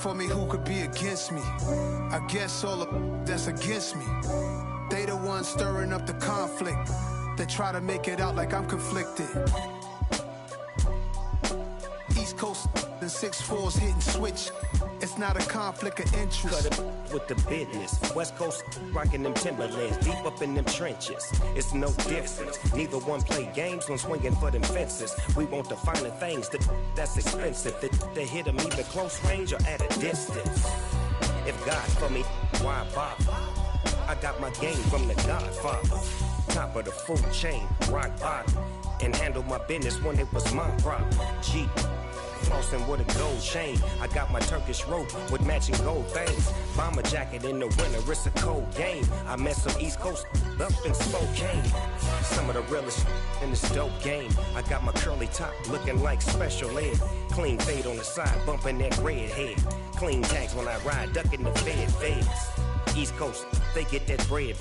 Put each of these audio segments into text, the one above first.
for me, who could be against me? I guess all of that's against me. They the ones stirring up the conflict. They try to make it out like I'm conflicted. East Coast and 6'4's hitting switch. It's not a conflict of interest. Cut it with the business. West Coast rocking them Timberlands, deep up in them trenches. It's no difference. Neither one play games when swinging for them fences. We want the finer things that's expensive. They hit them either close range or at a distance. If God for me, why bother? I got my game from the Godfather. Top of the food chain, rock bottom. And handle my business when it was my problem. G. Flossing with a gold chain. I got my Turkish rope with matching gold things. Bomber jacket in the winter, it's a cold game. I met some East Coast up in Spokane. Some of the realest in this dope game. I got my curly top looking like special ed. Clean fade on the side, bumping that red head. Clean tags when I ride, ducking the feds. East Coast, they get that bread.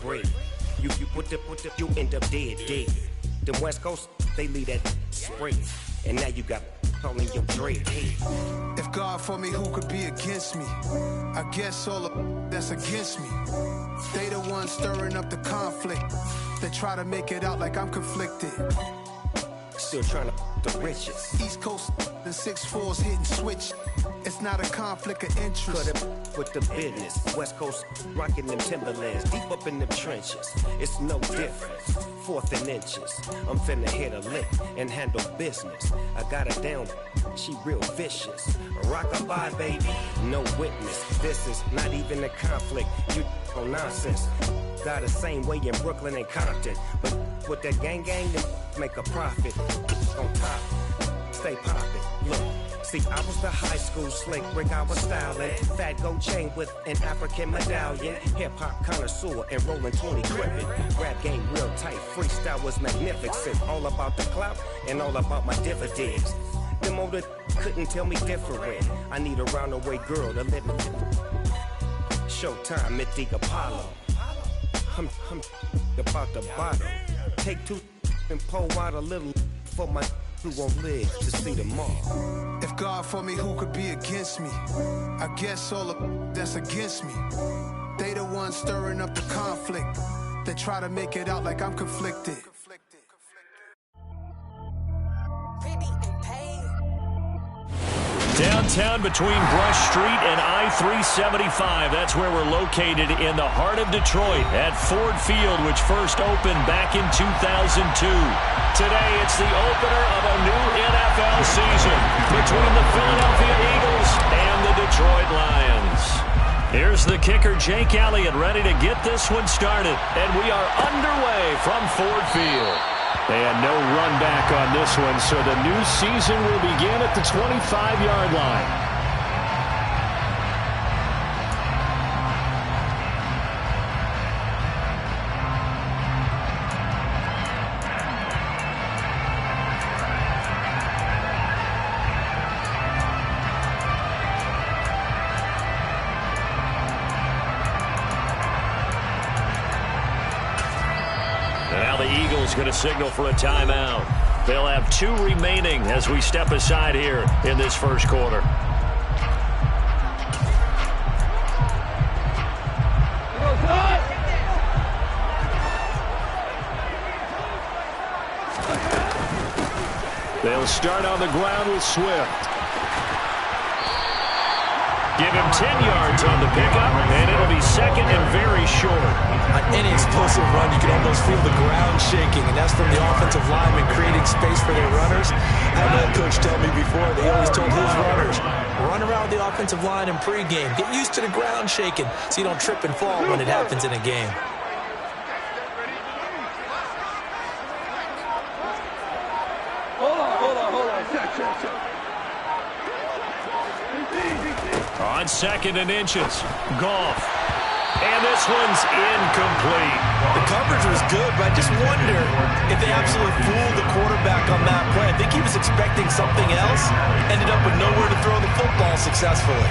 You end up dead. Them West Coast, they leave that spray. And now you got calling your dread head. If God for me, who could be against me? I guess all of that's against me. They the ones stirring up the conflict. They try to make it out like I'm conflicted. Still trying to the riches. East Coast and 6'4's hitting switch. It's not a conflict of interest. Cut it with the business. West Coast rocking them Timberlands, deep up in them trenches. It's no difference. 4th and inches. I'm finna hit a lick and handle business. I got her down. She real vicious. Rock-a-bye, baby. No witness. This is not even a conflict. You on nonsense. Got the same way in Brooklyn and Compton. But with that gang, they make a profit. On top, stay poppin'. Look. See, I was the high school slick Rick, I was styling. Fat gold chain with an African medallion. Hip-hop connoisseur and rolling 20 cribbin'. Rap game real tight, freestyle was magnificent. All about the clout and all about my dividends. Them older couldn't tell me different. I need a roundaway girl to live with. Showtime, Mythic Apollo. I'm about the bottom. Take 2 and pull out a little for my who won't live to see tomorrow. If God for me, who could be against me? I guess all of that's against me. They the ones stirring up the conflict. They try to make it out like I'm conflicted. Downtown between Brush Street and I-375. That's where we're located in the heart of Detroit at Ford Field, which first opened back in 2002. Today, it's the opener of a new NFL season between the Philadelphia Eagles and the Detroit Lions. Here's the kicker, Jake Elliott, ready to get this one started. And we are underway from Ford Field. And no run back on this one, so the new season will begin at the 25-yard line. Going to signal for a timeout. They'll have 2 remaining as we step aside here in this first quarter. They'll start on the ground with Swift. Give him 10 yards on the pickup, and it'll be second and very short. On any explosive run, you can almost feel the ground shaking, and that's from the offensive linemen creating space for their runners. I had a coach tell me before, they always told his runners, run around the offensive line in pregame. Get used to the ground shaking so you don't trip and fall when it happens in a game. On 2nd and inches, Goff. And this one's incomplete. The coverage was good, but I just wonder if they absolutely fooled the quarterback on that play. I think he was expecting something else, ended up with nowhere to throw the football successfully.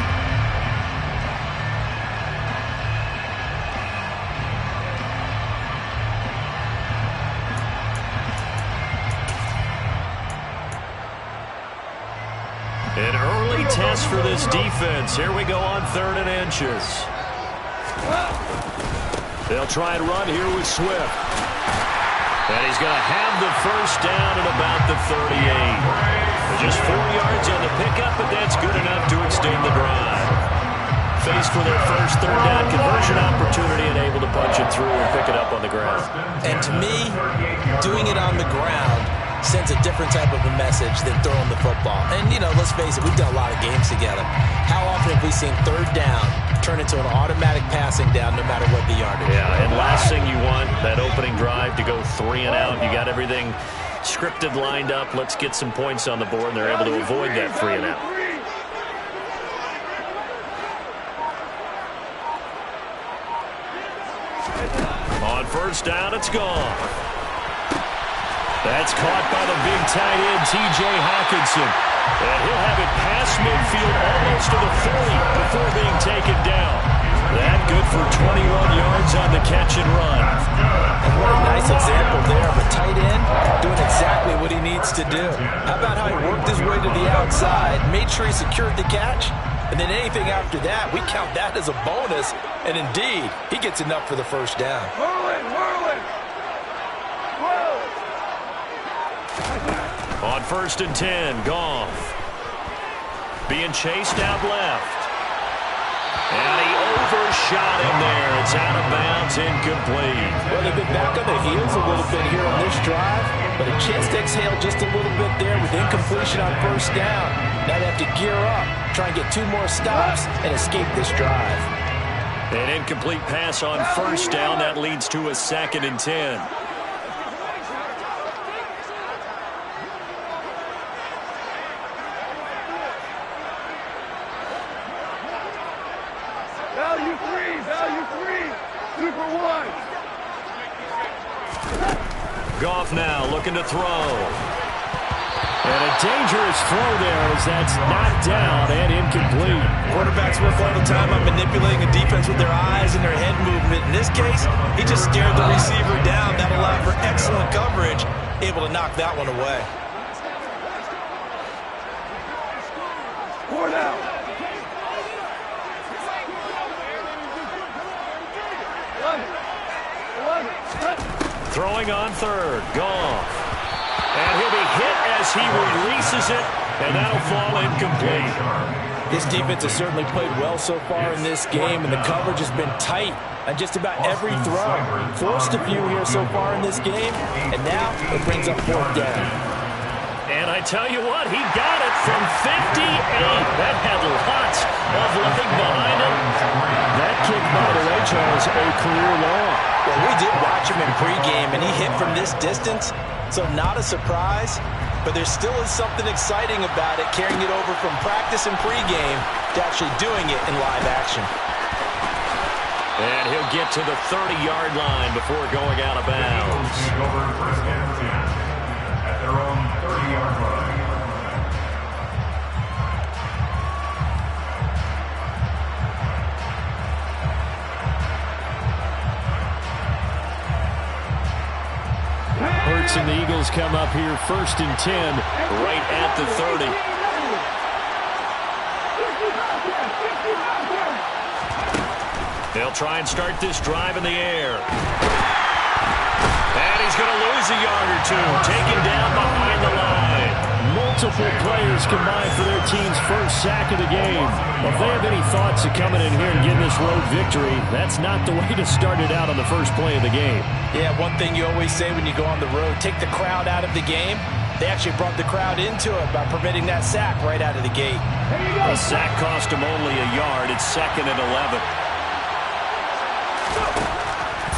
An early test for this defense. Here we go on 3rd and inches. They'll try and run here with Swift. And he's going to have the first down at about the 38. Just 4 yards on the pickup, but that's good enough to extend the drive. Faced with their first 3rd down conversion opportunity and able to punch it through and pick it up on the ground. And to me, doing it on the ground sends a different type of a message than throwing the football. And, you know, let's face it, we've done a lot of games together. How often have we seen 3rd down turn into an automatic passing down no matter what the yardage? Yeah, and last thing you want, that opening drive to go 3 and out. You got everything scripted, lined up. Let's get some points on the board, and they're able to avoid that 3 and out. On 1st down, it's gone. That's caught by the big tight end, T.J. Hawkinson. And he'll have it past midfield almost to the 40 before being taken down. That good for 21 yards on the catch and run. And what a nice example there of a tight end doing exactly what he needs to do. How about how he worked his way to the outside, made sure he secured the catch, and then anything after that, we count that as a bonus. And indeed, he gets enough for the first down. On 1st and 10, Goff. Being chased out left. And he overshot him there. It's out of bounds, incomplete. Well, they've been back on their heels a little bit here on this drive, but a chance to exhale just a little bit there with incompletion on 1st down. Now they have to gear up, try and get 2 more stops, and escape this drive. An incomplete pass on 1st down. That leads to a 2nd and 10. Goff now looking to throw. And a dangerous throw there as that's knocked down and incomplete. Quarterbacks work all the time on manipulating a defense with their eyes and their head movement. In this case, he just stared the receiver down. That allowed for excellent coverage, able to knock that one away. 4 down. Throwing on 3rd, Goff. And he'll be hit as he releases it, and that'll fall incomplete. This defense has certainly played well so far in this game, and the coverage has been tight on just about every throw. Forced a few here so far in this game, and now it brings up 4th down. And I tell you what, he got it from 58. That had lots of leg behind it. That kick, by the way, Charles, a career long. Well, we did watch him in pregame, and he hit from this distance, so not a surprise. But there still is something exciting about it, carrying it over from practice and pregame to actually doing it in live action. And he'll get to the 30-yard line before going out of bounds. Over 1st and 10 at their own 30-yard line. Hurts and the Eagles come up here 1st and 10 right at the 30. They'll try and start this drive in the air. And he's going to lose a yard or 2, taken down behind the line. Multiple players combined for their team's first sack of the game. Well, if they have any thoughts of coming in here and getting this road victory, that's not the way to start it out on the first play of the game. Yeah, one thing you always say when you go on the road, take the crowd out of the game. They actually brought the crowd into it by permitting that sack right out of the gate. A sack cost him only a yard. It's 2nd and 11.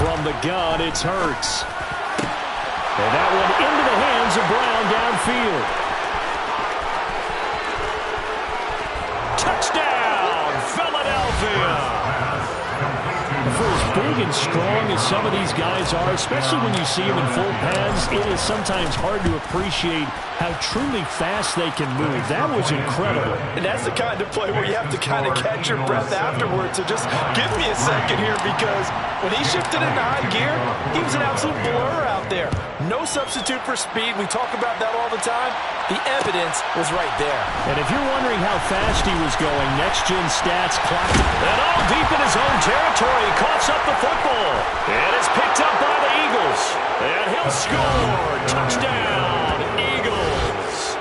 From the gun, it's Hurts. And that one into the hands of Brown downfield. Touchdown, Philadelphia. For as big and strong as some of these guys are, especially when you see them in full pads, it is sometimes hard to appreciate how truly fast they can move. That was incredible. And that's the kind of play where you have to kind of catch your breath afterwards. So just give me a second here, because when he shifted into high gear, he was an absolute blur out there. No substitute for speed. We talk about that all the time. The evidence was right there. And if you're wondering how fast he was going, next-gen stats clocked. And all deep in his own territory, he coughs up the football. And it's picked up by the Eagles. And he'll score. Touchdown, Eagles.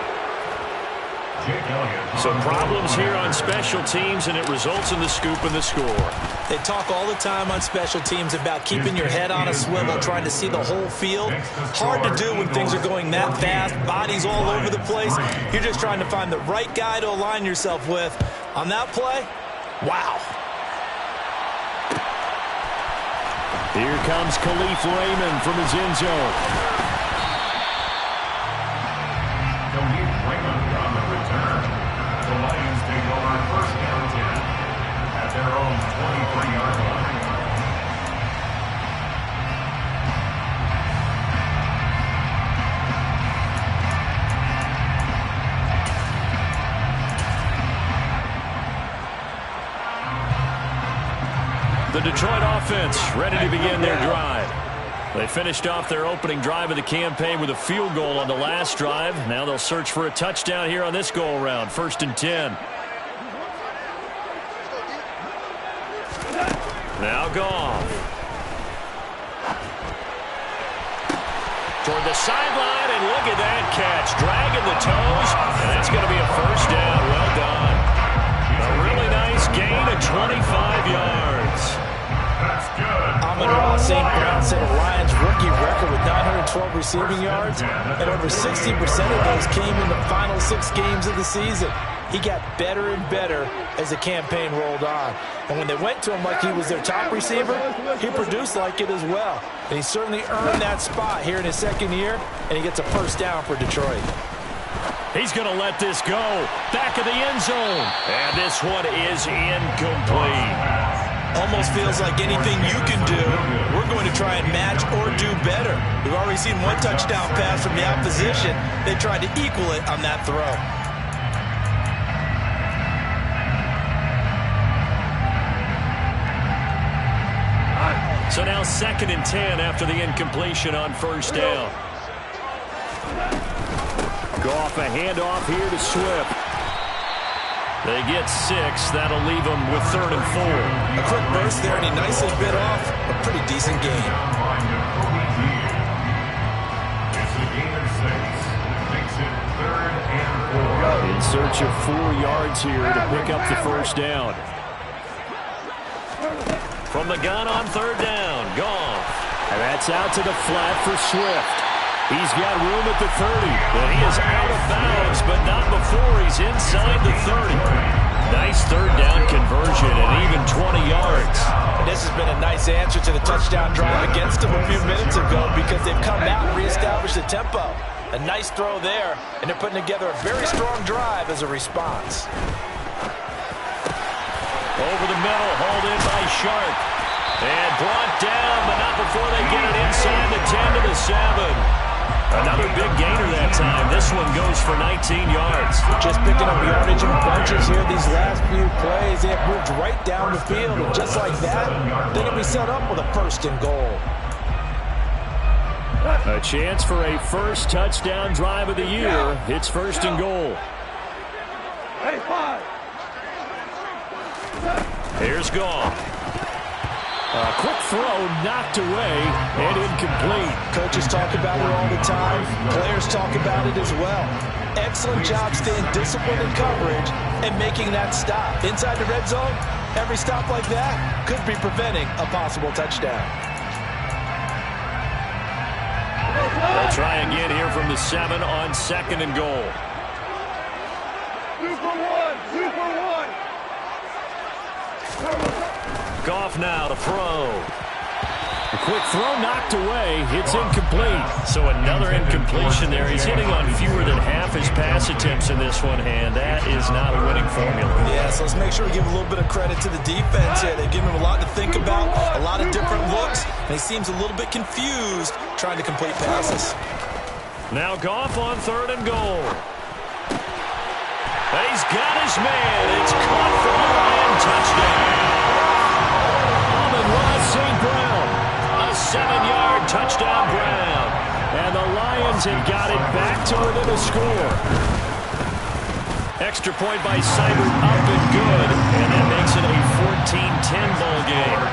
So problems here on special teams, and it results in the scoop and the score. They talk all the time on special teams about keeping your head on a swivel, trying to see the whole field. Hard to do when things are going that fast, bodies all over the place. You're just trying to find the right guy to align yourself with. On that play, wow. Here comes Khalif Raymond from his end zone. The Detroit offense ready to begin their drive. They finished off their opening drive of the campaign with a field goal on the last drive. Now they'll search for a touchdown here on this go-around. 1st and 10. Now Goff. Toward the sideline, and look at that catch. Dragging the toes, and that's going to be a first down. Well done. A really nice gain of 25 yards. Amon-Ra St. Brown set a Lions rookie record with 912 receiving yards, and over 60% of those came in the final 6 games of the season. He got better and better as the campaign rolled on. And when they went to him like he was their top receiver, he produced like it as well. And he certainly earned that spot here in his 2nd year, and he gets a first down for Detroit. He's going to let this go. Back of the end zone. And this one is incomplete. Almost feels like anything you can do, we're going to try and match or do better. We've already seen one touchdown pass from the opposition. They tried to equal it on that throw. So now 2nd and 10 after the incompletion on first down. Goff a handoff here to Swift. They get 6. That'll leave them with 3rd and 4. A quick burst there, and he nicely bit off a pretty decent gain. It's a gain of 6. Makes it 3rd and 4. In search of 4 yards here to pick up the first down. From the gun on 3rd down, Goff. And that's out to the flat for Swift. He's got room at the 30. And he is out of bounds, but not before he's inside the 30. Nice 3rd down conversion and even 20 yards. And this has been a nice answer to the touchdown drive against them a few minutes ago, because they've come out and reestablished the tempo. A nice throw there, and they're putting together a very strong drive as a response. Over the middle, hauled in by Sharp. And brought down, but not before they get it inside the 10 to the 7. Another big gainer that time. This one goes for 19 yards. Just picking up yardage in bunches here these last few plays. They have moved right down the field, and just like that, they're going to be set up with a 1st and goal. A chance for a first touchdown drive of the year. It's 1st and goal. Here's Goff. A quick throw knocked away and incomplete. Coaches talk about it all the time. Players talk about it as well. Excellent job staying disciplined in coverage and making that stop. Inside the red zone, every stop like that could be preventing a possible touchdown. They'll try again here from the 7 on 2nd and goal. 2 for 1, 2 for 1. Goff now to throw. A quick throw knocked away. It's incomplete. So another incompletion there. He's hitting on fewer than half his pass attempts in this one, and that is not a winning formula. Yeah, so let's make sure we give a little bit of credit to the defense here. They've given him a lot to think about, a and he seems a little bit confused trying to complete passes. Now Goff on 3rd and goal. He's got his man. It's caught for the Lion touchdown. Amon-Ra St. Brown. A 7-yard touchdown Brown. And the Lions have got it back to within a score. Extra point by Seibert up and good. And that makes it a 14-10 ball game.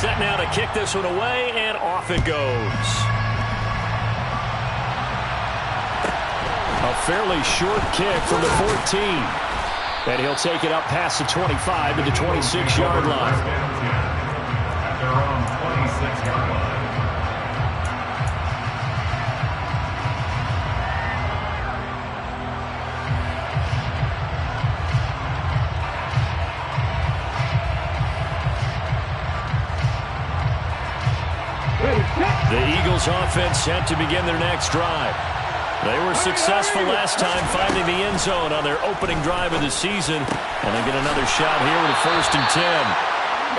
Set now to kick this one away, and off it goes. A fairly short kick from the 14. And he'll take it up past the 25 to the 26-yard line. At their own 26-yard line. The Eagles offense set to begin their next drive. They were successful last time finding the end zone on their opening drive of the season. And they get another shot here with a 1st and 10.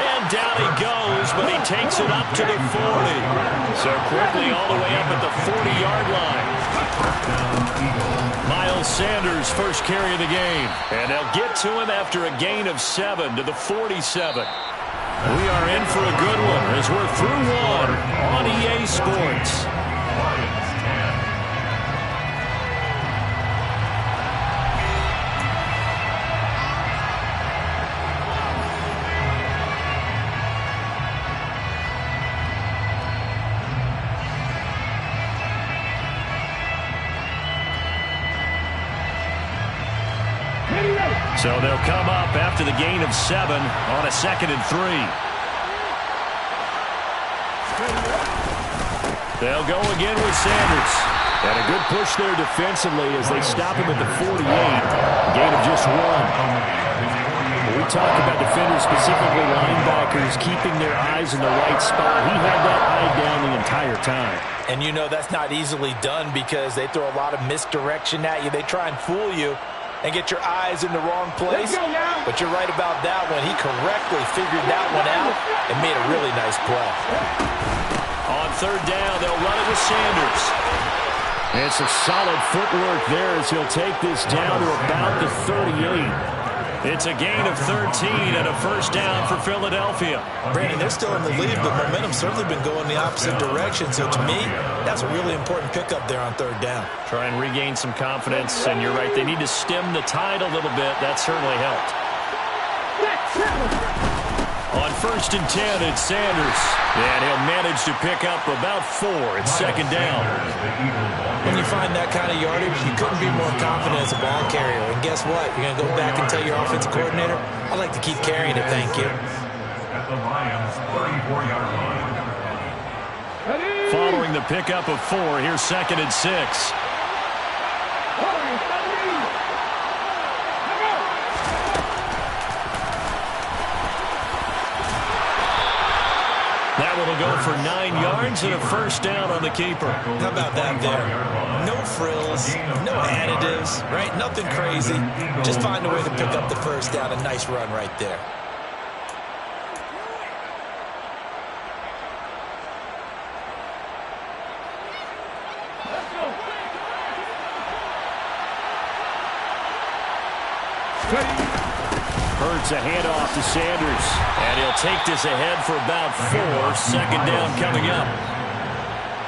And down he goes, but he takes it up to the 40. So quickly all the way up at the 40-yard line. Miles Sanders first carry of the game. And they'll get to him after a gain of 7 to the 47. We are in for a good one as we're through one on EA Sports. So they'll come up after the gain of 7 on a 2nd and 3. They'll go again with Sanders. And a good push there defensively as they stop him at the 48. Gain of just 1. We talk about defenders, specifically linebackers, keeping their eyes in the right spot. He had that eye down the entire time. And you know that's not easily done because they throw a lot of misdirection at you. They try and fool you and get your eyes in the wrong place. But you're right about that one. He correctly figured that one out and made a really nice play. On 3rd down, they'll run it with Sanders. It's a solid footwork there as he'll take this down to about the 38. It's a gain of 13 and a 1st down for Philadelphia. Brandon, they're still in the lead, but momentum's certainly been going the opposite direction. So to me, that's a really important pickup there on 3rd down. Try and regain some confidence, and you're right, they need to stem the tide a little bit. That certainly helped. On 1st and 10, it's Sanders. And he'll manage to pick up about 4. It's 2nd down. When you find that kind of yardage, you couldn't be more confident as a ball carrier. And guess what? You're going to go back and tell your offensive coordinator, I'd like to keep carrying it, thank you. At the Lions' 34-yard line. Following the pickup of 4, here's 2nd and 6. That one will go for 9 yards and a 1st down on the keeper. How about that there? No frills, no additives, right? Nothing crazy. Just find a way to pick up the 1st down. A nice run right there. Hurts a handoff to Sanders. And he'll take this ahead for about 4. 2nd down coming up.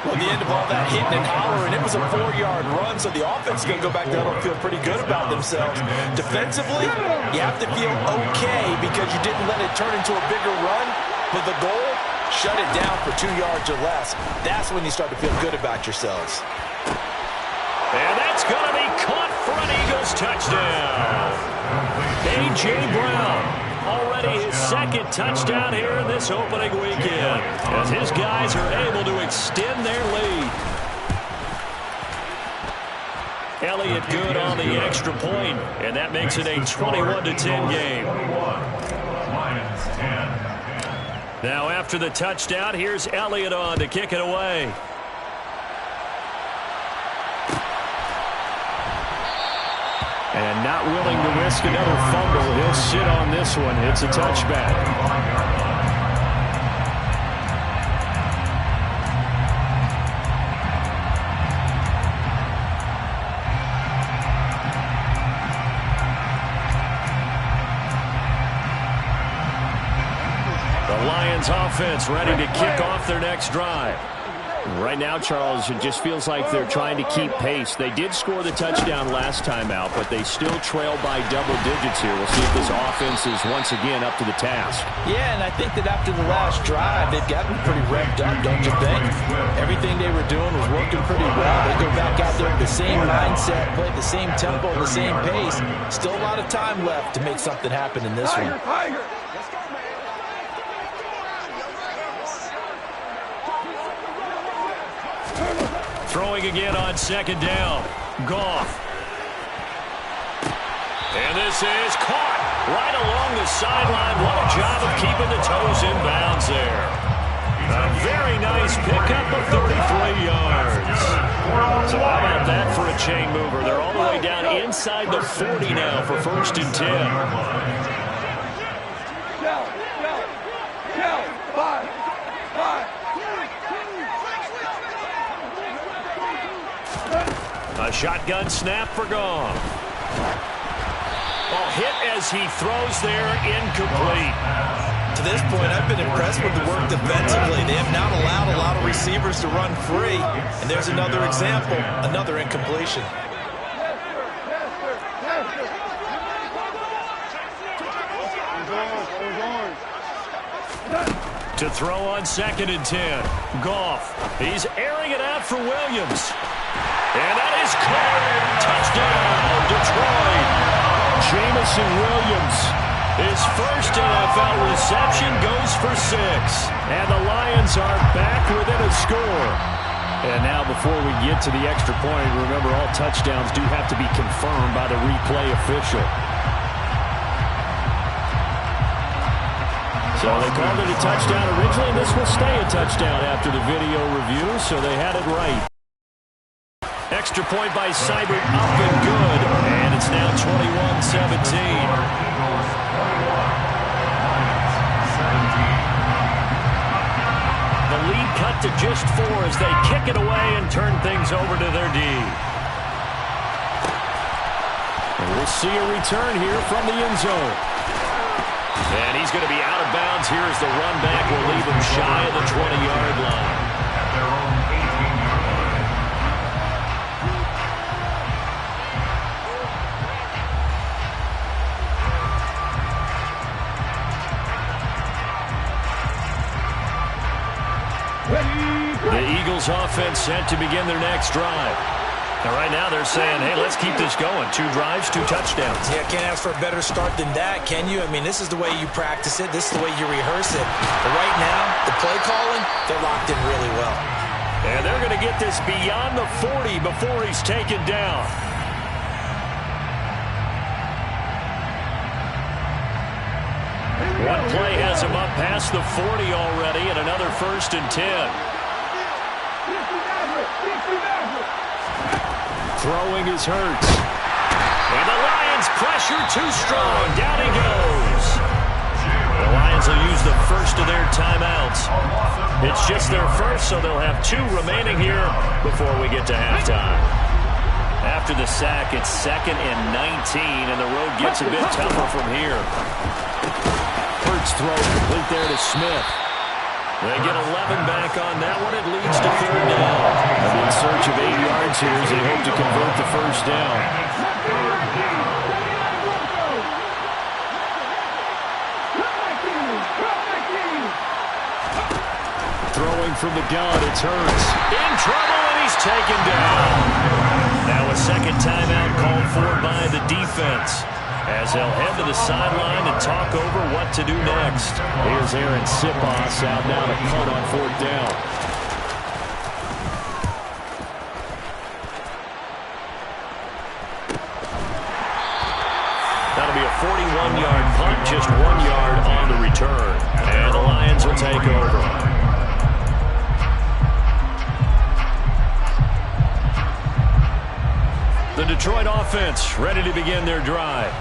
Well, the end of all that hitting and hollering, it was a 4-yard run, so the offense is going to go back there and feel pretty good about themselves. Defensively, you have to feel okay because you didn't let it turn into a bigger run, but the goal, shut it down for 2 yards or less. That's when you start to feel good about yourselves. And that's going to be caught for an Eagles touchdown. A.J. Brown, already his 2nd touchdown here in this opening weekend, as his guys are able to extend their lead. Elliott good on the extra point, and that makes it a 21-10 game. Lions 10. Now after the touchdown, here's Elliott on to kick it away. And not willing to risk another fumble, he'll sit on this one. It's a touchback. Offense ready to kick off their next drive. Right now, Charles, it just feels like they're trying to keep pace. They did score the touchdown last time out, but they still trail by double digits here. We'll see if this offense is once again up to the task. Yeah, and I think that after the last drive, they've gotten pretty revved up, don't you think? Everything they were doing was working pretty well. They go back out there with the same mindset, play the same tempo, the same pace. Still a lot of time left to make something happen in this one. Throwing again on second down. Goff. And this is caught right along the sideline. What a job of keeping the toes in bounds there. A very nice pickup of 33 yards. So how about that for a chain mover? They're all the way down inside the 40 now for 1st and 10. A shotgun snap for Goff. Oh, hit as he throws there, incomplete. To this point, I've been impressed with the work defensively. They have not allowed a lot of receivers to run free. And there's another example, another incompletion. To throw on 2nd and 10. Goff. He's airing it out for Williams. And that is caught. Touchdown, Detroit. Jamison Williams. His first NFL reception goes for 6. And the Lions are back within a score. And now before we get to the extra point, remember all touchdowns do have to be confirmed by the replay official. So they called it a touchdown originally. This will stay a touchdown after the video review, so they had it right. Extra point by Seibert, up and good. And it's now 21-17. The lead cut to just 4 as they kick it away and turn things over to their D. And we'll see a return here from the end zone. And he's going to be out of bounds here as the run back will leave him shy of the 20-yard line. The Eagles offense set to begin their next drive. And right now they're saying, hey, let's keep this going. 2 drives, 2 touchdowns. Yeah, can't ask for a better start than that, can you? I mean, this is the way you practice it. This is the way you rehearse it. But right now, the play calling, they're locked in really well. And they're going to get this beyond the 40 before he's taken down. One play has him up past the 40 already, and another 1st and 10. Throwing is Hurts. And the Lions pressure too strong. Down he goes. The Lions will use the first of their timeouts. It's just their first, so they'll have 2 remaining here before we get to halftime. After the sack, it's 2nd and 19, and the road gets a bit tougher from here. Hurts throw complete there to Smith. They get 11 back on that one. It leads to 3rd down. And in search of 8 yards here as they hope to convert the 1st down. Throwing from the gun, it's Hurts. In trouble, and he's taken down. Now a 2nd timeout called for by the defense, as they'll head to the sideline and talk over what to do next. Here's Aaron Siposs out now to punt on 4th down. That'll be a 41-yard punt, just 1 yard on the return. And the Lions will take offense ready to begin their drive.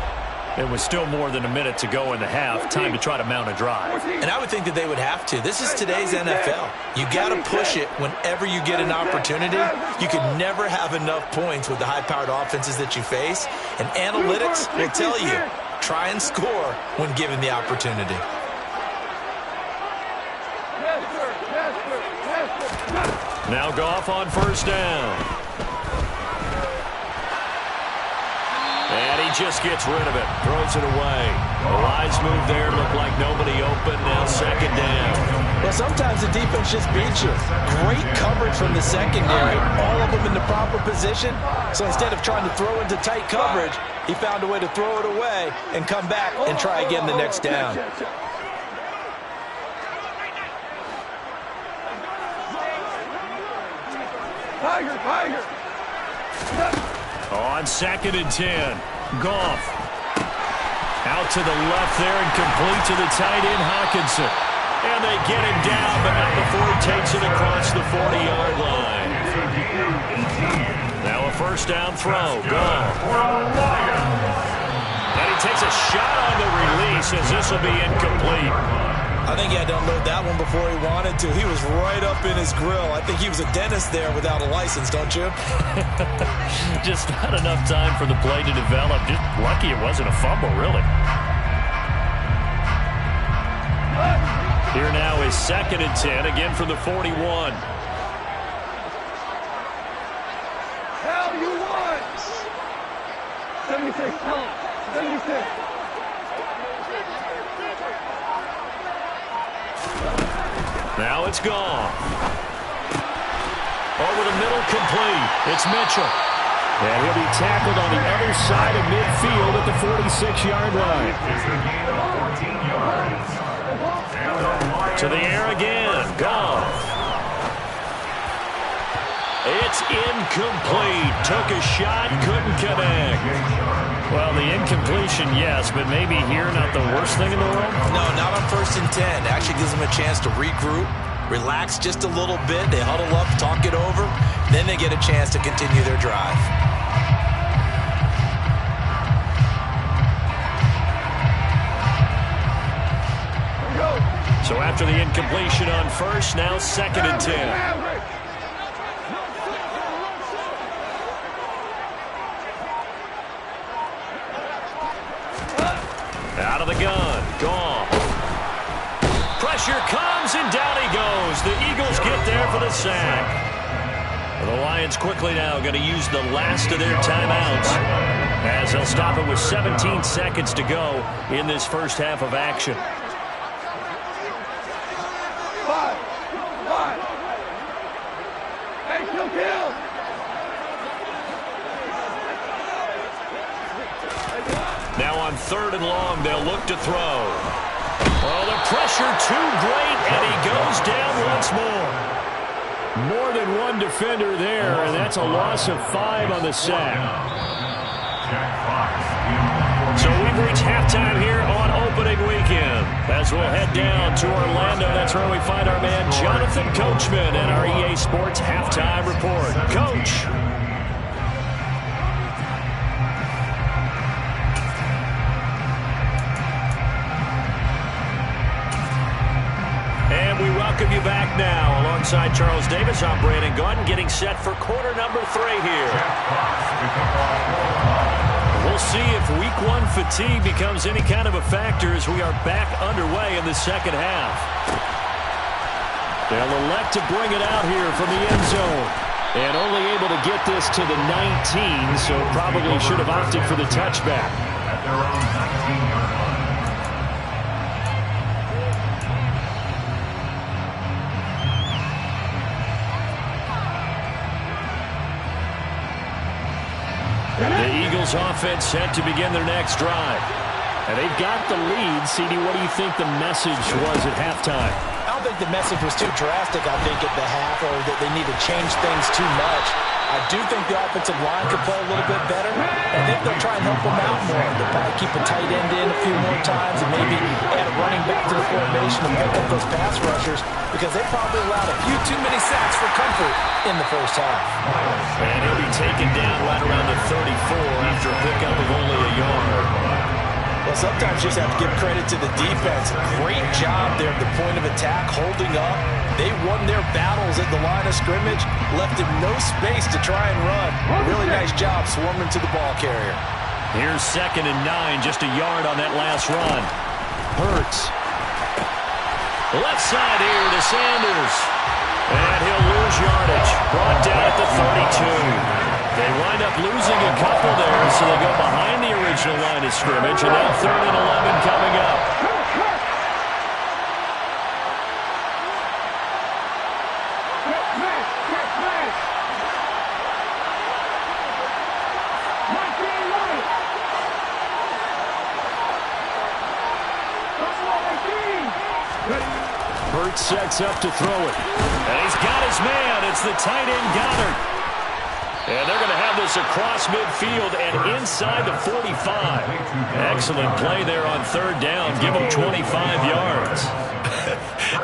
It was still more than a minute to go in the half. Time to try to mount a drive. And I would think that they would have to. This is today's NFL. You got to push it whenever you get an opportunity. You can never have enough points with the high-powered offenses that you face. And analytics will tell you, try and score when given the opportunity. Now Goff on first down. And he just gets rid of it. Throws it away. A wise move there. Looked like nobody open. Now second down. Well, sometimes the defense just beats you. Great coverage from the secondary. All of them in the proper position. So instead of trying to throw into tight coverage, he found a way to throw it away and come back and try again the next down. Tiger. On second and 10, Goff. Out to the left there and complete to the tight end, Hawkinson. And they get him down, but not before he takes it across the 40-yard line. Now a first down throw, Goff. And he takes a shot on the release as this will be incomplete. I think he had to unload that one before he wanted to. He was right up in his grill. I think he was a dentist there without a license, don't you? Just not enough time for the play to develop. Just lucky it wasn't a fumble, really. Here now is second and 10, again from the 41. Hell, you won! 76, tell him. 76. Now it's gone. Over the middle, complete. It's Mitchell. And he'll be tackled on the other side of midfield at the 46-yard line. To the air again. Goff. It's incomplete. Took a shot, couldn't connect. Well, the incompletion, yes, but maybe here not the worst thing in the world? No, not on first and 10. Actually gives them a chance to regroup, relax just a little bit. They huddle up, talk it over. Then they get a chance to continue their drive. So after the incompletion on first, now second and 10. Out of the gun, Goff. Pressure comes, and down he goes. The Eagles get there for the sack. The Lions quickly now going to use the last of their timeouts as they'll stop it with 17 seconds to go in this first half of action. 5. Hey, kill. Now on third and long, they'll look to throw. Oh, the pressure too great, and he goes down once more. More than one defender there, and that's a loss of 5 on the sack. So we've reached halftime here on opening weekend. As we'll head down to Orlando, that's where we find our man Jonathan Coachman and our EA Sports Halftime Report. Coach. And we welcome you back now. Alongside Charles Davis, I'm Brandon Gaudin, getting set for quarter number 3 here. We'll see if week 1 fatigue becomes any kind of a factor as we are back underway in the second half. They'll elect to bring it out here from the end zone. And only able to get this to the 19, so probably should have opted for the touchback. At their own 19-yard line. The Eagles offense set to begin their next drive. And they've got the lead. CD, what do you think the message was at halftime? I don't think the message was too drastic, I think, at the half, or that they need to change things too much. I I do think the offensive line could play a little bit better. I think they'll try and help them out more. They'll probably keep a tight end in a few more times and maybe add a running back to the formation and pick up those pass rushers because they probably allowed a few too many sacks for comfort in the first half. And he'll be taken down right around the 34 after a pickup of only a yard. Well, sometimes you just have to give credit to the defense. Great job there at the point of attack, holding up. They won their battles at the line of scrimmage, left him no space to try and run. A really nice job swarming to the ball carrier. Here's 2nd and 9, just a yard on that last run. Hurts. Left side here to Sanders. And he'll lose yardage. Brought down at the 32. They wind up losing a couple there, so they go behind the original line of scrimmage, and now 3rd and 11 coming up. Hurts sets up to throw it. And he's got his man. It's the tight end Goddard. And they're going to have this across midfield and inside the 45. Excellent play there on 3rd down. Give them 25 yards.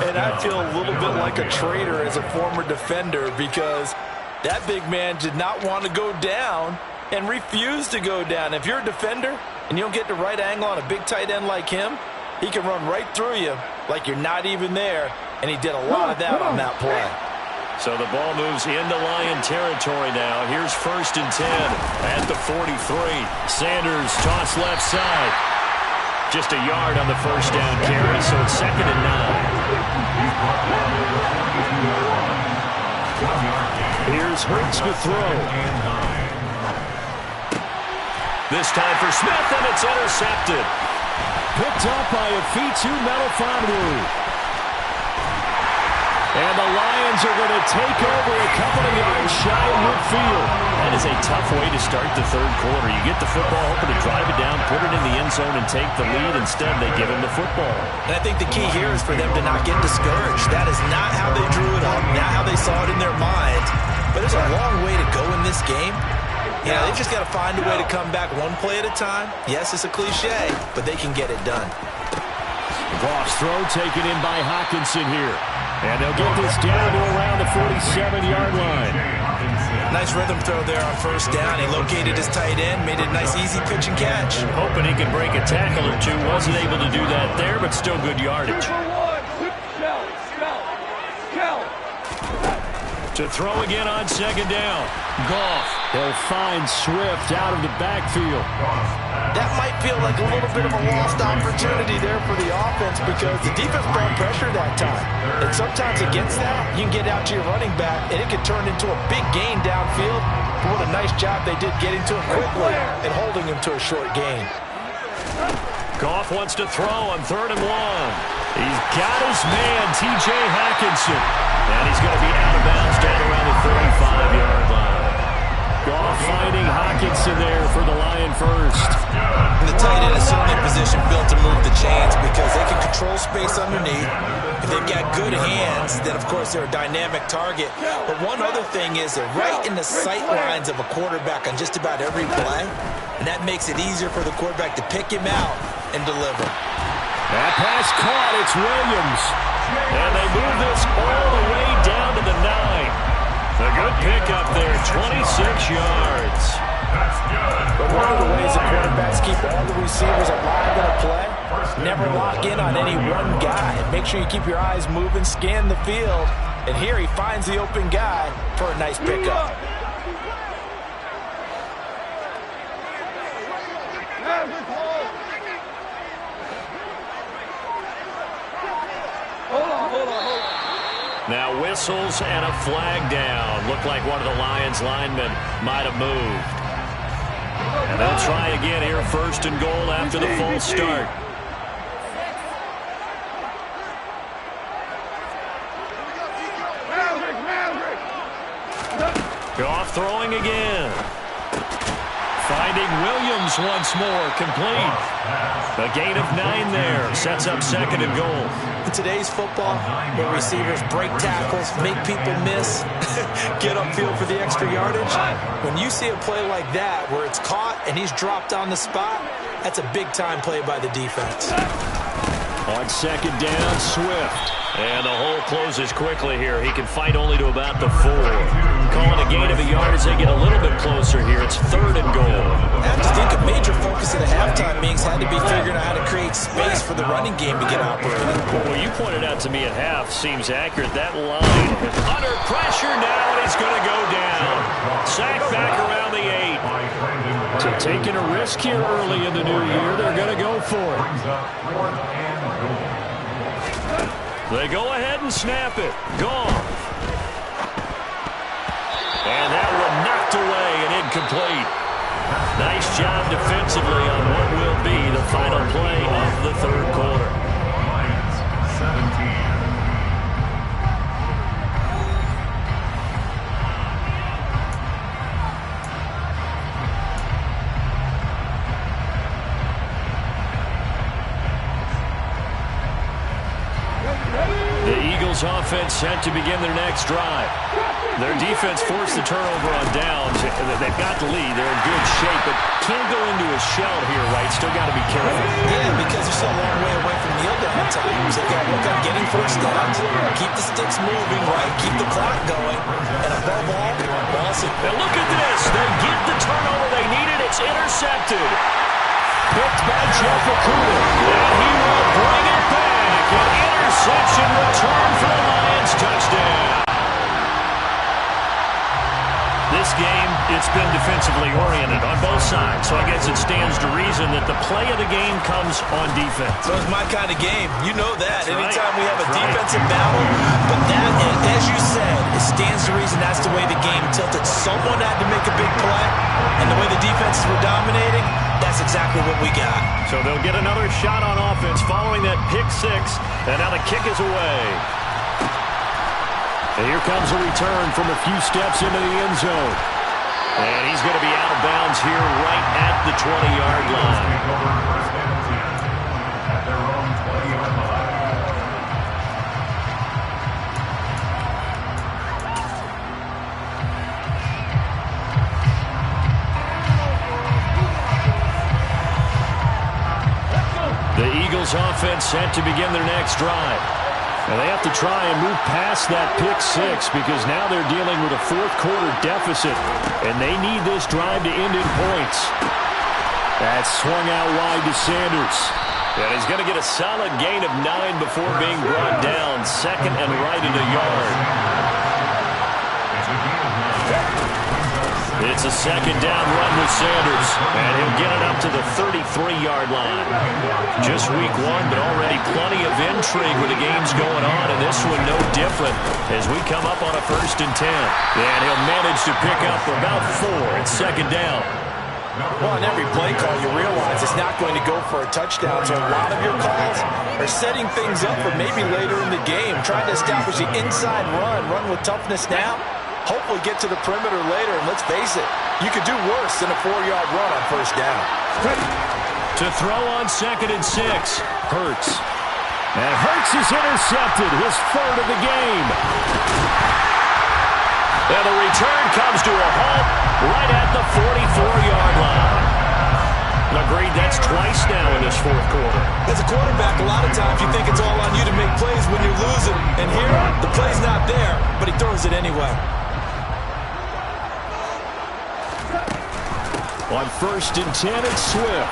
And I feel a little bit like a traitor as a former defender because that big man did not want to go down and refused to go down. If you're a defender and you don't get the right angle on a big tight end like him, he can run right through you like you're not even there. And he did a lot of that on that play. So the ball moves into Lion territory now. Here's 1st and 10 at the 43. Sanders toss left side. Just a yard on the 1st down carry, so it's 2nd and 9. Here's Hurts to throw. This time for Smith, and it's intercepted. Picked up by Afitu Melifonwu. And the Lions are going to take over a couple of yards shy of midfield. That is a tough way to start the 3rd quarter. You get the football, hoping to drive it down, put it in the end zone, and take the lead. Instead, they give him the football. And I think the key here is for them to not get discouraged. That is not how they drew it up, not how they saw it in their minds. But there's a long way to go in this game. You know, they just got to find a way to come back one play at a time. Yes, it's a cliche, but they can get it done. Goff's throw taken in by Hawkinson here. And they'll get this down to around the 47-yard line. Nice rhythm throw there on 1st down. He located his tight end, made it a nice easy pitch and catch. Hoping he could break a tackle or two. Wasn't able to do that there, but still good yardage. To throw again on 2nd down. Goff. He'll find Swift out of the backfield. That might feel like a little bit of a lost opportunity there for the offense because the defense brought pressure that time. And sometimes against that, you can get out to your running back, and it could turn into a big gain downfield. But what a nice job they did getting to him quickly and holding him to a short gain. Goff wants to throw on 3rd and 1. He's got his man, T.J. Hawkinson. And he's going to be out of bounds down around the 35-yard line. Goff finding Hawkinson there for the Lion first. And the tight end is certainly in position built to move the chains because they can control space underneath. If they've got good hands, then of course they're a dynamic target. But one other thing is they're right in the sight lines of a quarterback on just about every play. And that makes it easier for the quarterback to pick him out and deliver. That pass caught. It's Williams. And they move this all the way down to the 9. A good pickup there, 26 yards. But one of the ways the quarterbacks keep all the receivers alive in a play, never lock in on any one guy. Make sure you keep your eyes moving, scan the field. And here he finds the open guy for a nice pickup. Now whistles and a flag down. Looked like one of the Lions linemen might have moved. And they'll try again here, 1st and goal after the false start. Goff throwing again. Finding Williams once more, complete. A gain of 9 there, sets up 2nd and goal. In today's football, where receivers break tackles, make people miss, get upfield for the extra yardage, when you see a play like that where it's caught and he's dropped on the spot, that's a big-time play by the defense. On 2nd down, Swift. And the hole closes quickly here. He can fight only to about the 4. Calling a gain of a yard as they get a little bit closer here. It's 3rd and goal. I have to think a major focus of the halftime meetings had to be figuring out how to create space for the running game to get operating. Well, you pointed out to me at half seems accurate. That line under pressure now, and he's going to go down. Sack back around the 8. So taking a risk here early in the new year. They're going to go for it. They go ahead and snap it. Gone. And that one knocked away and incomplete. Nice job defensively on what will be the final play of the 3rd quarter. Lions 17. Offense set to begin their next drive. Their defense forced the turnover on downs. They've got the lead. They're in good shape, but can't go into a shell here, right? Still got to be careful. Yeah, because they're still a long way away from kneel down times. They've got to work on getting first downs, keep the sticks moving, right? Keep the clock going, and above all, and look at this. They get the turnover they needed. It's intercepted. Picked by Jeff Okuda. And he will bring it back. An interception return for the Lions. Touchdown. This game, it's been defensively oriented on both sides, so I guess it stands to reason that the play of the game comes on defense. So it's my kind of game. You know that. Anytime we have a defensive battle, but that, as you said, it stands to reason that's the way the game tilted. Someone had to make a big play, and the way the defenses were dominating, that's exactly what we got. So they'll get another shot on offense following that pick 6, and now the kick is away. And here comes a return from a few steps into the end zone. And he's going to be out of bounds here right at the 20-yard line. At their own 20-yard line. The Eagles offense set to begin their next drive. And they have to try and move past that pick 6 because now they're dealing with a 4th quarter deficit. And they need this drive to end in points. That's swung out wide to Sanders. And he's going to get a solid gain of 9 before being brought down. 2nd and right in the yard. It's a 2nd down run with Sanders, and he'll get it up to the 33-yard line. Just week 1, but already plenty of intrigue with the games going on, and this one no different as we come up on a 1st and 10. And he'll manage to pick up about 4 at 2nd down. Well, on every play call, you realize it's not going to go for a touchdown, so a lot of your calls are setting things up for maybe later in the game, trying to establish the inside run with toughness now. Hopefully get to the perimeter later, and let's face it, you could do worse than a 4-yard run on 1st down. To throw on 2nd and 6, Hurts. And Hurts is intercepted, his 3rd of the game. And the return comes to a halt right at the 44-yard line. Agreed, that's twice now in this 4th quarter. As a quarterback, a lot of times you think it's all on you to make plays when you're losing. And here, the play's not there, but he throws it anyway. On 1st and 10, it's Swift.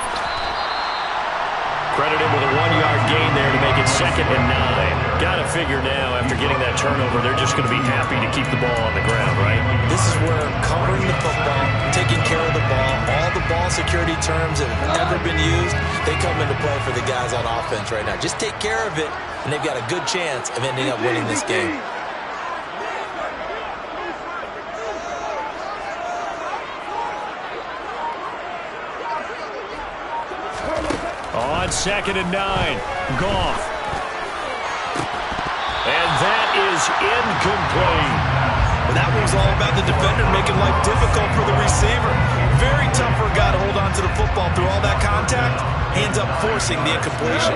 Credit him with a 1-yard gain there to make it 2nd and 9. Got to figure now, after getting that turnover, they're just going to be happy to keep the ball on the ground, right? This is where covering the football, taking care of the ball, all the ball security terms that have ever been used, they come into play for the guys on offense right now. Just take care of it, and they've got a good chance of ending up winning this game. On 2nd and 9, Goff. And that is incomplete. Well, that one was all about the defender making life difficult for the receiver. Very tough for a guy to hold on to the football through all that contact. He ends up forcing the incompletion.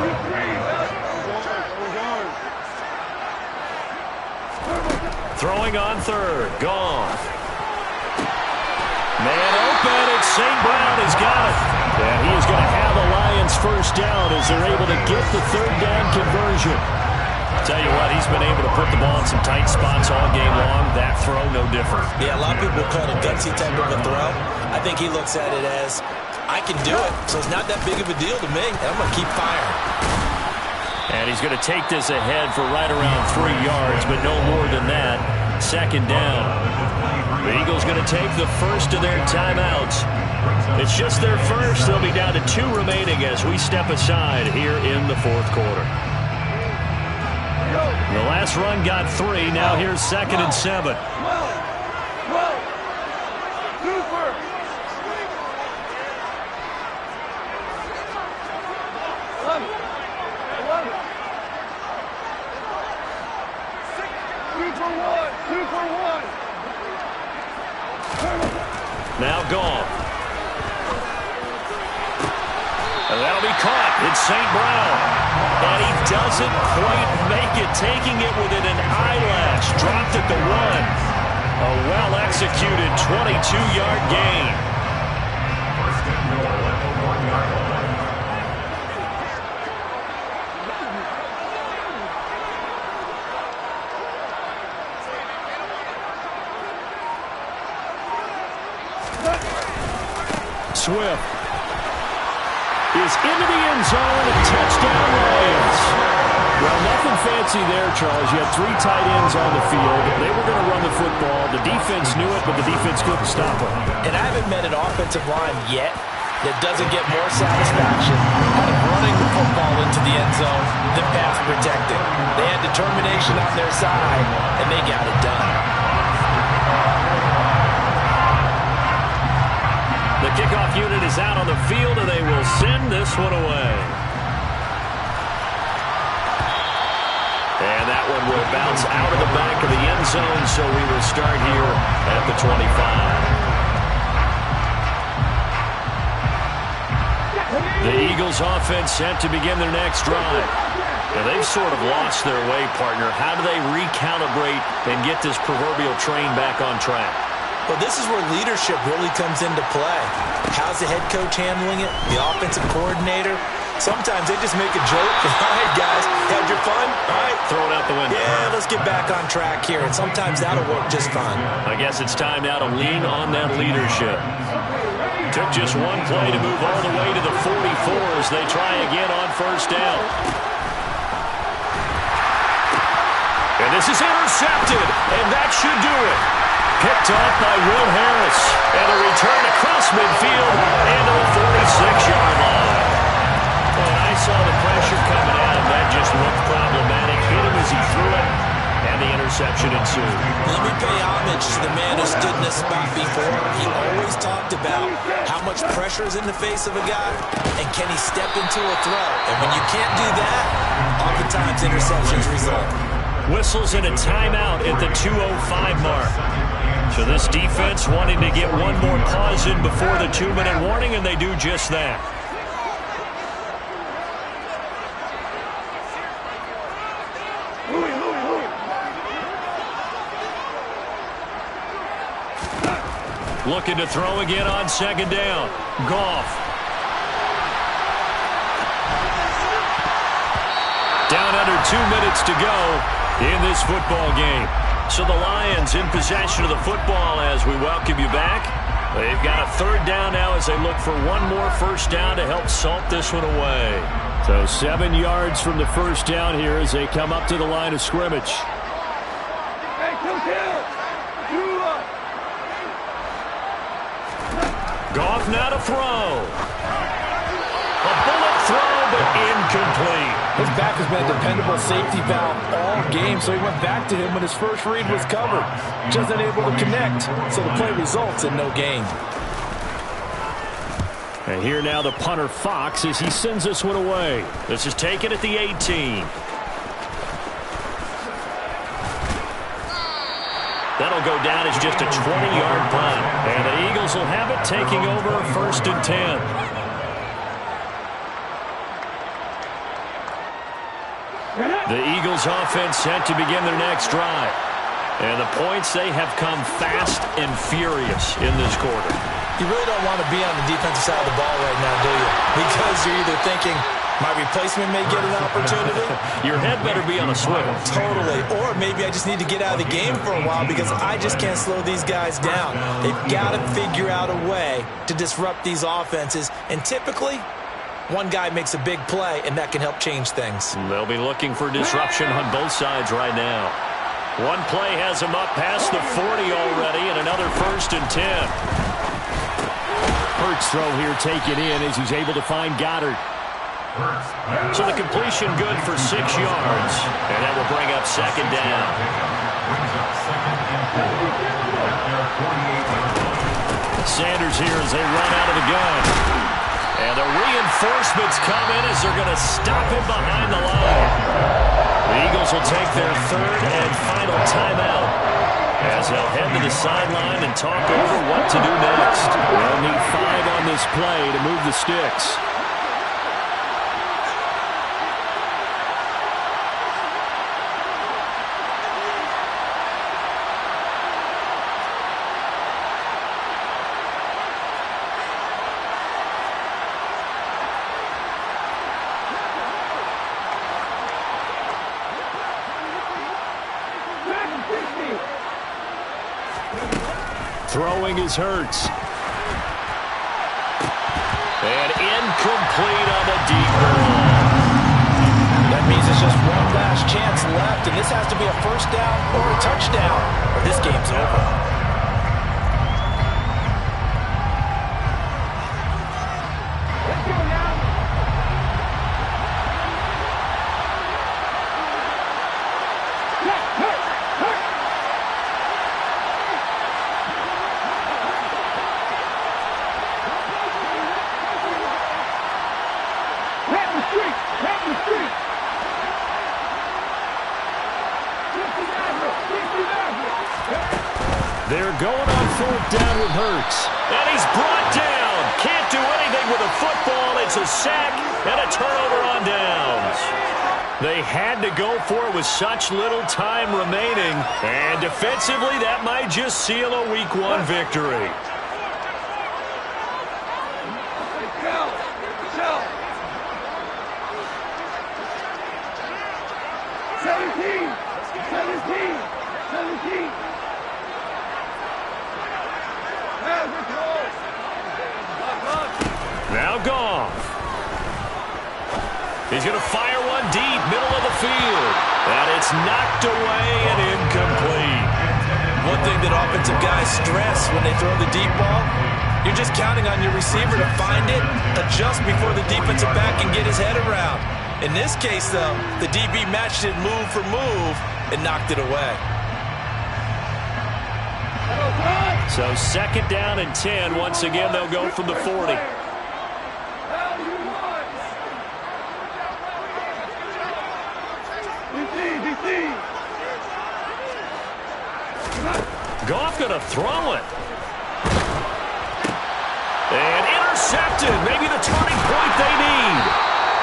Throwing on third. Goff. Man open. It's St. Brown. He's got it. And he is going to have the Lions first down as they're able to get the third down conversion. Tell you what, he's been able to put the ball in some tight spots all game long. That throw, no different. Yeah, a lot of people call it a gutsy type of a throw. I think he looks at it as, I can do it, so it's not that big of a deal to me. I'm going to keep firing. And he's going to take this ahead for right around 3 yards, but no more than that. Second down. The Eagles going to take the first of their timeouts. It's just their first. They'll be down to 2 remaining as we step aside here in the fourth quarter. The last run got 3. Now here's 2nd and 7. Now Goff. And that'll be caught. It's St. Brown. And he doesn't quite make it, taking it within an eyelash. Dropped at the 1. A well-executed 22-yard gain. Swift is into the end zone. A touchdown, Lions. Well, nothing fancy there, Charles. You had 3 tight ends on the field. They were going to run the football. The defense knew it, but the defense couldn't stop it. And I haven't met an offensive line yet that doesn't get more satisfaction out of running the football into the end zone than pass protecting. They had determination on their side, and they got it done. The kickoff unit is out on the field, and they will send this one away. And that one will bounce out of the back of the end zone, so we will start here at the 25. The Eagles offense set to begin their next drive. Now, they've sort of lost their way, partner. How do they recalibrate and get this proverbial train back on track? Well, this is where leadership really comes into play. How's the head coach handling it? The offensive coordinator? Sometimes they just make a joke. All right, guys, had your fun? All right. Throw it out the window. Yeah, let's get back on track here. And sometimes that'll work just fine. I guess it's time now to lean on that leadership. Took just one play to move all the way to the 44 as they try again on first down. And this is intercepted, and that should do it. Picked off by Will Harris. And a return across midfield and to the 46-yard line. And I saw the pressure coming at him. That just looked problematic. Hit him as he threw it, and the interception ensued. Let me pay homage to the man who stood in this spot before. He always talked about how much pressure is in the face of a guy, and can he step into a throw. And when you can't do that, oftentimes interceptions result. Whistles in a timeout at the 2:05 mark. So this defense wanting to get one more pause in before the 2-minute warning, and they do just that. Looking to throw again on second down. Goff. Down under 2 minutes to go in this football game. So the Lions in possession of the football as we welcome you back. They've got a third down now as they look for one more first down to help salt this one away. So 7 yards from the first down here as they come up to the line of scrimmage. Goff now to throw. A bullet throw, but incomplete. His back has been a dependable safety valve all game, so he went back to him when his first read was covered. Just unable to connect, so the play results in no gain. And here now the punter Fox as he sends this one away. This is taken at the 18. That'll go down as just a 20-yard punt. And the Eagles will have it, taking over 1st and 10. The Eagles offense set to begin their next drive. And the points, they have come fast and furious in this quarter. You really don't want to be on the defensive side of the ball right now, do you? Because you're either thinking, my replacement may get an opportunity. Your head better be on a swivel. Totally. Or maybe I just need to get out of the game for a while because I just can't slow these guys down. They've got to figure out a way to disrupt these offenses. And typically, one guy makes a big play, and that can help change things. They'll be looking for disruption on both sides right now. One play has them up past the 40 already, and another 1st and 10. Hurts throw here taken in as he's able to find Goddard. So the completion good for 6 yards, and that will bring up 2nd down. Sanders here as they run out of the gun. And the reinforcements come in as they're going to stop him behind the line. The Eagles will take their 3rd and final timeout as they'll head to the sideline and talk over what to do next. They'll need 5 on this play to move the sticks. Throwing is Hurts. And incomplete on the deep ball. That means it's just one last chance left, and this has to be a 1st down or a touchdown, or this game's over. They're going on 4th down with Hurts. And he's brought down. Can't do anything with a football. It's a sack and a turnover on downs. They had to go for it with such little time remaining. And defensively, that might just seal a Week 1 victory. Now Goff. He's going to fire one deep, middle of the field. And it's knocked away and incomplete. One thing that offensive guys stress when they throw the deep ball, you're just counting on your receiver to find it, adjust before the defensive back can get his head around. In this case, though, the DB matched it move for move and knocked it away. So 2nd down and 10. Once again, they'll go from the 40. Goff going to throw it. And intercepted. Maybe the turning point they need.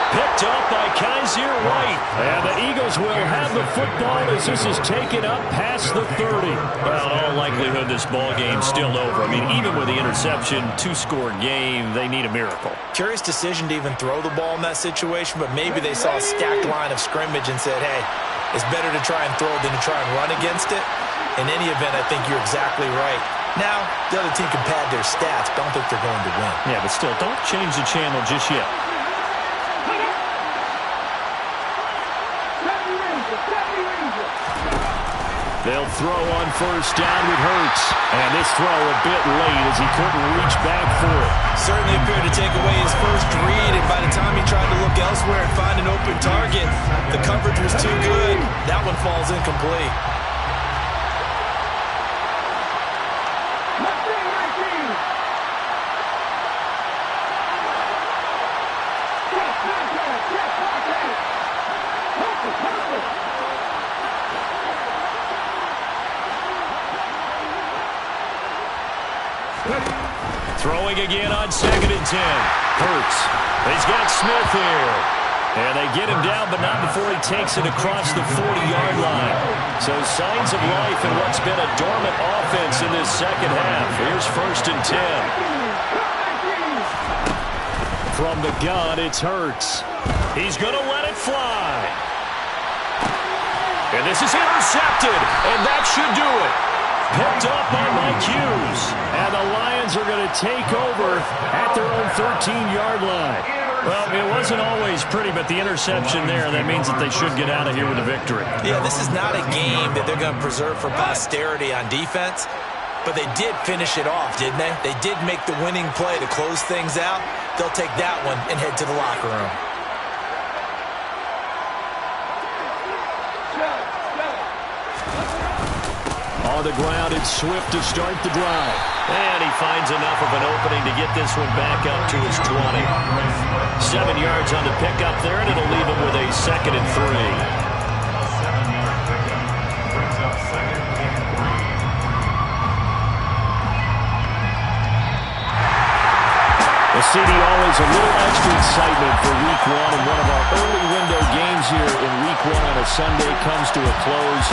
Picked up by Kaiser White. And the Eagles will have the football as this is taken up past the 30. Well, in all likelihood, this ball game's still over. I mean, even with the interception, 2-score game, they need a miracle. Curious decision to even throw the ball in that situation, but maybe they saw a stacked line of scrimmage and said, hey, it's better to try and throw than to try and run against it. In any event, I think you're exactly right. Now, the other team can pad their stats, but I don't think they're going to win. Yeah, but still, don't change the channel just yet. They'll throw on 1st down with Hurts. And this throw a bit late as he couldn't reach back for it. Certainly appeared to take away his first read, and by the time he tried to look elsewhere and find an open target, the coverage was too good. That one falls incomplete. Throwing again on 2nd and 10. Hurts. He's got Smith here. And they get him down, but not before he takes it across the 40-yard line. So signs of life in what's been a dormant offense in this second half. Here's 1st and 10. From the gun, it's Hurts. He's going to let it fly. And this is intercepted, and that should do it. Picked up by Mike Hughes. And the Lions are going to take over at their own 13-yard line. Well, it wasn't always pretty, but the interception there, that means that they should get out of here with a victory. Yeah, this is not a game that they're going to preserve for posterity on defense, but they did finish it off, didn't they? They did make the winning play to close things out. They'll take that one and head to the locker room. On the ground, it's Swift to start the drive. And he finds enough of an opening to get this one back up to his 20. 7 yards on the pickup there, and it'll leave him with a 2nd and 3. Well, CD, always a little extra excitement for Week 1, and one of our early window games here in Week 1 on a Sunday comes to a close.